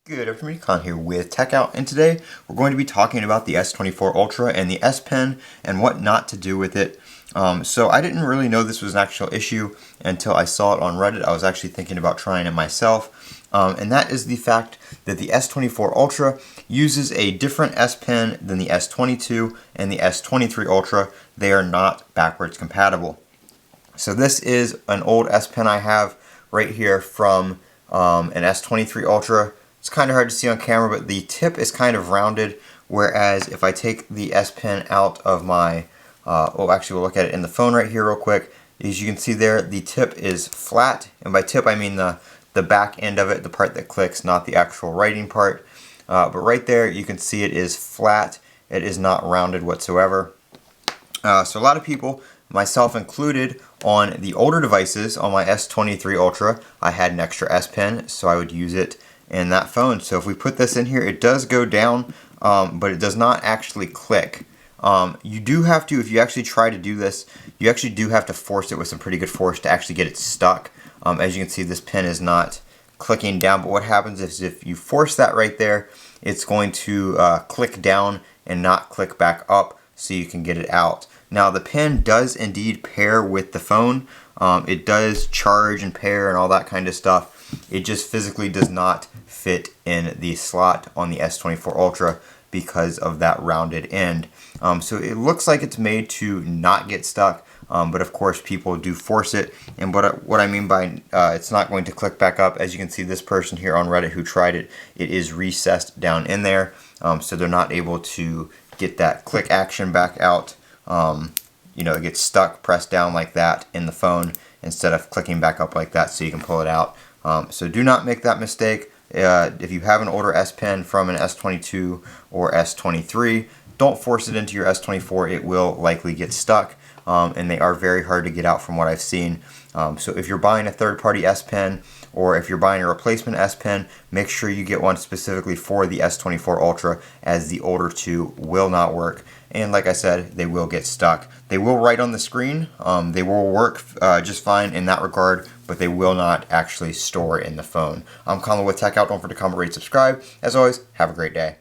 Good afternoon, Con here with Techout, and today we're going to be talking about the S24 Ultra and the S Pen and what not to do with it. So I didn't really know this was an actual issue until I saw it on Reddit. I was actually thinking about trying it myself, and that is the fact that the S24 Ultra uses a different S Pen than the S22 and the S23 Ultra. They are not backwards compatible. So this is an old S Pen I have right here from an S23 Ultra. It's kind of hard to see on camera, but the tip is kind of rounded, whereas if I take the S Pen out of my, actually we'll look at it in the phone right here real quick. As you can see there, the tip is flat, and by tip I mean the back end of it, the part that clicks, not the actual writing part. But right there you can see it is flat. It is not rounded whatsoever. So a lot of people, myself included, on the older devices, on my S23 Ultra, I had an extra S Pen, so I would use it in that phone. So if we put this in here, it does go down, but it does not actually click. You do have to, if you actually try to do this, you actually do have to force it with some pretty good force to actually get it stuck. As you can see, this pen is not clicking down, but what happens is if you force that right there, it's going to click down and not click back up so you can get it out. Now the pen does indeed pair with the phone. It does charge and pair and all that kind of stuff. It just physically does not fit in the slot on the S24 Ultra because of that rounded end. So it looks like it's made to not get stuck, but of course people do force it. And what I mean by it's not going to click back up, as you can see, this person here on Reddit who tried it, it is recessed down in there, so they're not able to get that click action back out. It gets stuck, pressed down like that in the phone instead of clicking back up like that so you can pull it out. So do not make that mistake. If you have an older S Pen from an S22 or S23, don't force it into your S24. It will likely get stuck, and they are very hard to get out from what I've seen. So if you're buying a third-party S Pen, or if you're buying a replacement S Pen, make sure you get one specifically for the S24 Ultra, as the older two will not work. And like I said, they will get stuck. They will write on the screen. They will work just fine in that regard, but they will not actually store in the phone. I'm Colin with Techout. Don't forget to comment, rate, subscribe. As always, have a great day.